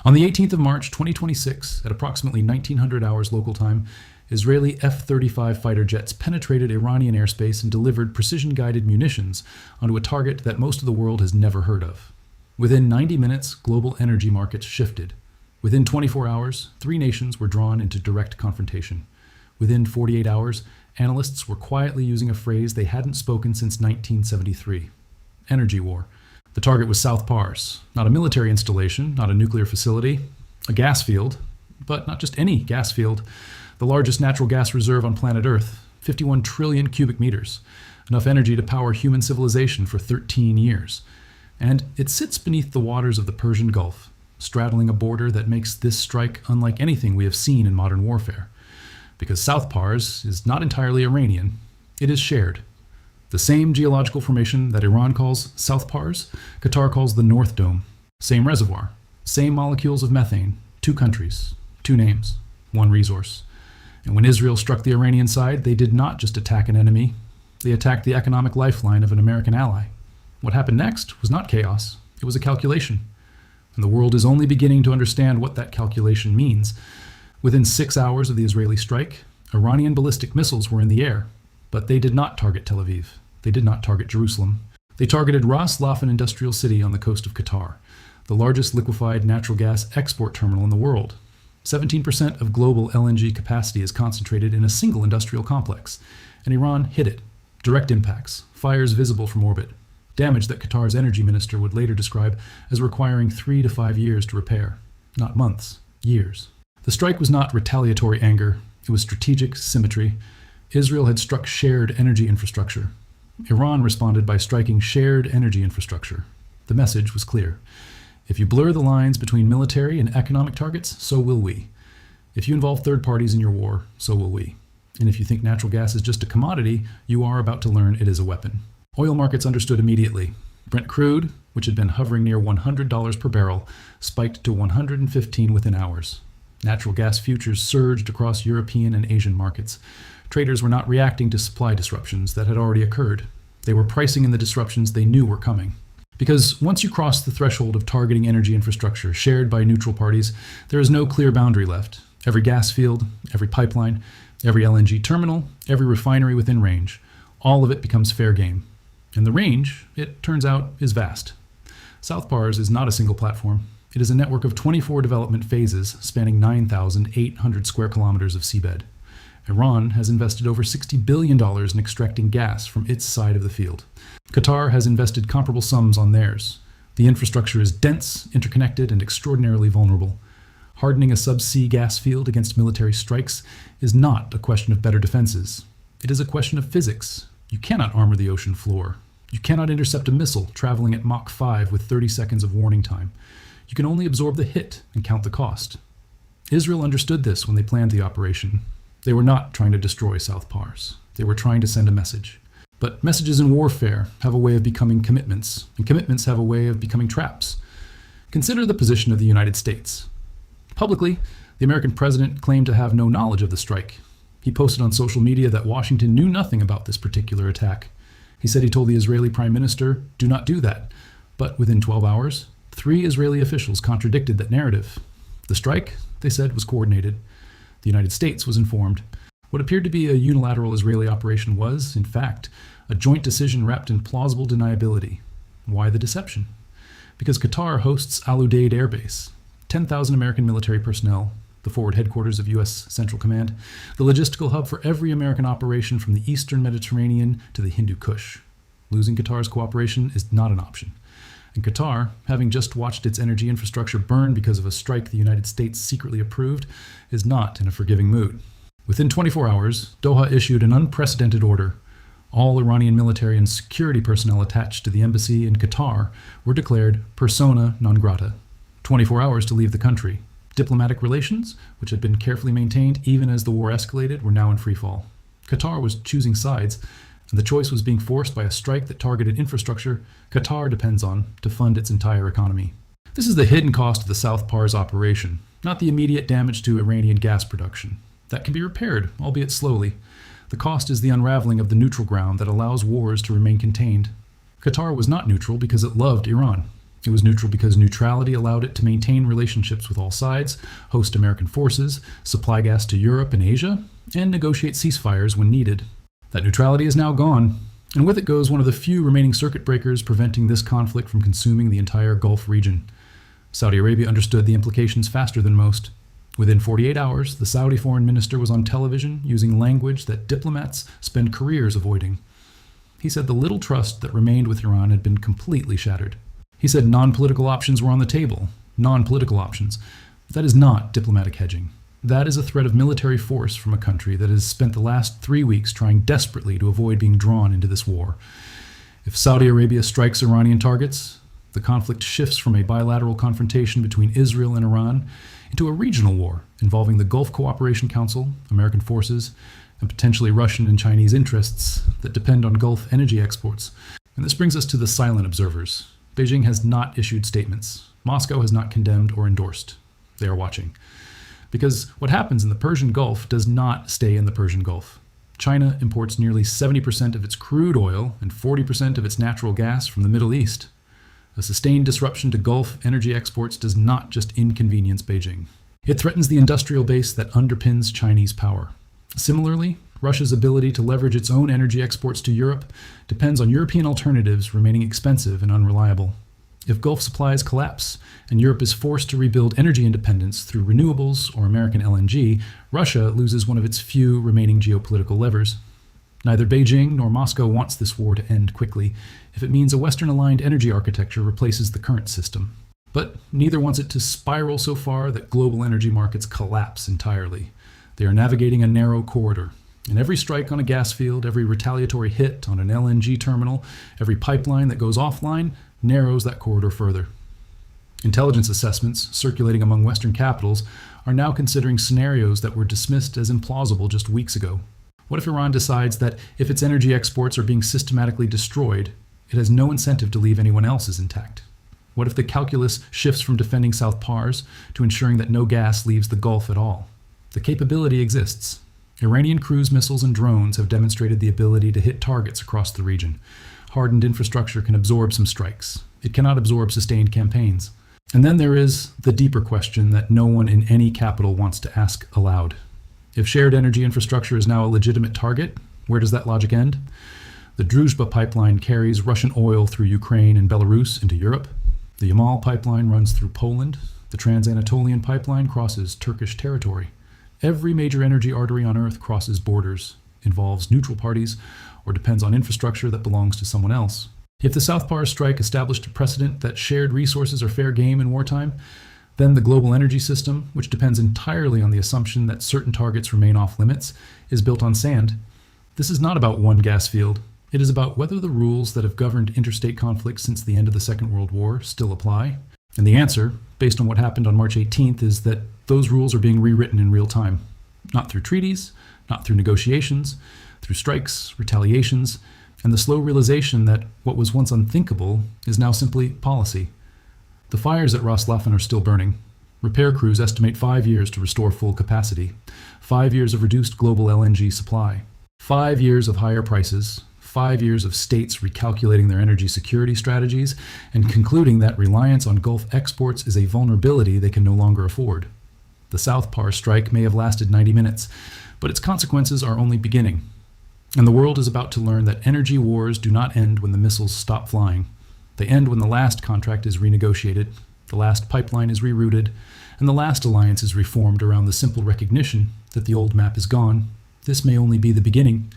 On the 18th of March 2026, at approximately 1900 hours local time, Israeli F-35 fighter jets penetrated Iranian airspace and delivered precision-guided munitions onto a target that most of the world has never heard of. Within 90 minutes, global energy markets shifted. Within 24 hours, 3 nations were drawn into direct confrontation. Within 48 hours, analysts were quietly using a phrase they hadn't spoken since 1973. Energy war. The target was South Pars, not a military installation, not a nuclear facility, a gas field, but not just any gas field. The largest natural gas reserve on planet Earth, 51 trillion cubic meters, enough energy to power human civilization for 13 years. And it sits beneath the waters of the Persian Gulf, straddling a border that makes this strike unlike anything we have seen in modern warfare. Because South Pars is not entirely Iranian, it is shared. The same geological formation that Iran calls South Pars, Qatar calls the North Dome. Same reservoir, same molecules of methane, 2 countries, 2 names, 1 resource. And when Israel struck the Iranian side, they did not just attack an enemy, they attacked the economic lifeline of an American ally. What happened next was not chaos, it was a calculation. And the world is only beginning to understand what that calculation means. Within 6 hours of the Israeli strike, Iranian ballistic missiles were in the air, but they did not target Tel Aviv. They did not target Jerusalem. They targeted Ras Laffan industrial city on the coast of Qatar, the largest liquefied natural gas export terminal in the world. 17% of global LNG capacity is concentrated in a single industrial complex, and Iran hit it. Direct impacts, fires visible from orbit, damage that Qatar's energy minister would later describe as requiring 3 to 5 years to repair. Not months, years. The strike was not retaliatory anger, it was strategic symmetry. Israel had struck shared energy infrastructure. Iran responded by striking shared energy infrastructure. The message was clear. If you blur the lines between military and economic targets, so will we. If you involve third parties in your war, so will we. And if you think natural gas is just a commodity, you are about to learn it is a weapon. Oil markets understood immediately. Brent crude, which had been hovering near $100 per barrel, spiked to $115 within hours. Natural gas futures surged across European and Asian markets. Traders were not reacting to supply disruptions that had already occurred. They were pricing in the disruptions they knew were coming. Because once you cross the threshold of targeting energy infrastructure shared by neutral parties, there is no clear boundary left. Every gas field, every pipeline, every LNG terminal, every refinery within range, all of it becomes fair game. And the range, it turns out, is vast. South Pars is not a single platform. It is a network of 24 development phases spanning 9,800 square kilometers of seabed. Iran has invested over $60 billion in extracting gas from its side of the field. Qatar has invested comparable sums on theirs. The infrastructure is dense, interconnected, and extraordinarily vulnerable. Hardening a subsea gas field against military strikes is not a question of better defenses. It is a question of physics. You cannot armor the ocean floor. You cannot intercept a missile traveling at Mach 5 with 30 seconds of warning time. You can only absorb the hit and count the cost. Israel understood this when they planned the operation. They were not trying to destroy South Pars. They were trying to send a message. But messages in warfare have a way of becoming commitments, and commitments have a way of becoming traps. Consider the position of the United States. Publicly, the American president claimed to have no knowledge of the strike. He posted on social media that Washington knew nothing about this particular attack. He said he told the Israeli prime minister, "Do not do that." But within 12 hours, 3 Israeli officials contradicted that narrative. The strike, they said, was coordinated. The United States was informed. What appeared to be a unilateral Israeli operation was, in fact, a joint decision wrapped in plausible deniability. Why the deception? Because Qatar hosts Al Udeid Air Base, 10,000 American military personnel, the forward headquarters of U.S. Central Command, the logistical hub for every American operation from the Eastern Mediterranean to the Hindu Kush. Losing Qatar's cooperation is not an option. And Qatar, having just watched its energy infrastructure burn because of a strike the United States secretly approved, is not in a forgiving mood. Within 24 hours, Doha issued an unprecedented order. All Iranian military and security personnel attached to the embassy in Qatar were declared persona non grata. 24 hours to leave the country. Diplomatic relations, which had been carefully maintained even as the war escalated, were now in freefall. Qatar was choosing sides, and the choice was being forced by a strike that targeted infrastructure Qatar depends on to fund its entire economy. This is the hidden cost of the South Pars operation, not the immediate damage to Iranian gas production. That can be repaired, albeit slowly. The cost is the unraveling of the neutral ground that allows wars to remain contained. Qatar was not neutral because it loved Iran. It was neutral because neutrality allowed it to maintain relationships with all sides, host American forces, supply gas to Europe and Asia, and negotiate ceasefires when needed. That neutrality is now gone, and with it goes one of the few remaining circuit breakers preventing this conflict from consuming the entire Gulf region. Saudi Arabia understood the implications faster than most. Within 48 hours, the Saudi foreign minister was on television using language that diplomats spend careers avoiding. He said the little trust that remained with Iran had been completely shattered. He said non-political options were on the table. Non-political options. That is not diplomatic hedging. That is a threat of military force from a country that has spent the last 3 weeks trying desperately to avoid being drawn into this war. If Saudi Arabia strikes Iranian targets, the conflict shifts from a bilateral confrontation between Israel and Iran into a regional war involving the Gulf Cooperation Council, American forces, and potentially Russian and Chinese interests that depend on Gulf energy exports. And this brings us to the silent observers. Beijing has not issued statements. Moscow has not condemned or endorsed. They are watching. Because what happens in the Persian Gulf does not stay in the Persian Gulf. China imports nearly 70% of its crude oil and 40% of its natural gas from the Middle East. A sustained disruption to Gulf energy exports does not just inconvenience Beijing. It threatens the industrial base that underpins Chinese power. Similarly, Russia's ability to leverage its own energy exports to Europe depends on European alternatives remaining expensive and unreliable. If Gulf supplies collapse and Europe is forced to rebuild energy independence through renewables or American LNG, Russia loses one of its few remaining geopolitical levers. Neither Beijing nor Moscow wants this war to end quickly if it means a Western-aligned energy architecture replaces the current system. But neither wants it to spiral so far that global energy markets collapse entirely. They are navigating a narrow corridor. And every strike on a gas field, every retaliatory hit on an LNG terminal, every pipeline that goes offline narrows that corridor further. Intelligence assessments circulating among Western capitals are now considering scenarios that were dismissed as implausible just weeks ago. What if Iran decides that if its energy exports are being systematically destroyed, it has no incentive to leave anyone else's intact? What if the calculus shifts from defending South Pars to ensuring that no gas leaves the Gulf at all? The capability exists. Iranian cruise missiles and drones have demonstrated the ability to hit targets across the region. Hardened infrastructure can absorb some strikes. It cannot absorb sustained campaigns. And then there is the deeper question that no one in any capital wants to ask aloud. If shared energy infrastructure is now a legitimate target, where does that logic end? The Druzhba pipeline carries Russian oil through Ukraine and Belarus into Europe. The Yamal pipeline runs through Poland. The Trans-Anatolian pipeline crosses Turkish territory. Every major energy artery on Earth crosses borders, involves neutral parties, or depends on infrastructure that belongs to someone else. If the South Pars strike established a precedent that shared resources are fair game in wartime, then the global energy system, which depends entirely on the assumption that certain targets remain off limits, is built on sand. This is not about one gas field. It is about whether the rules that have governed interstate conflicts since the end of the Second World War still apply. And the answer, based on what happened on March 18th, is that those rules are being rewritten in real time. Not through treaties, not through negotiations, through strikes, retaliations, and the slow realization that what was once unthinkable is now simply policy. The fires at Laffan are still burning. Repair crews estimate 5 years to restore full capacity, 5 years of reduced global LNG supply, 5 years of higher prices, 5 years of states recalculating their energy security strategies and concluding that reliance on Gulf exports is a vulnerability they can no longer afford. The South Pars strike may have lasted 90 minutes, but its consequences are only beginning. And the world is about to learn that energy wars do not end when the missiles stop flying. They end when the last contract is renegotiated, the last pipeline is rerouted, and the last alliance is reformed around the simple recognition that the old map is gone. This may only be the beginning.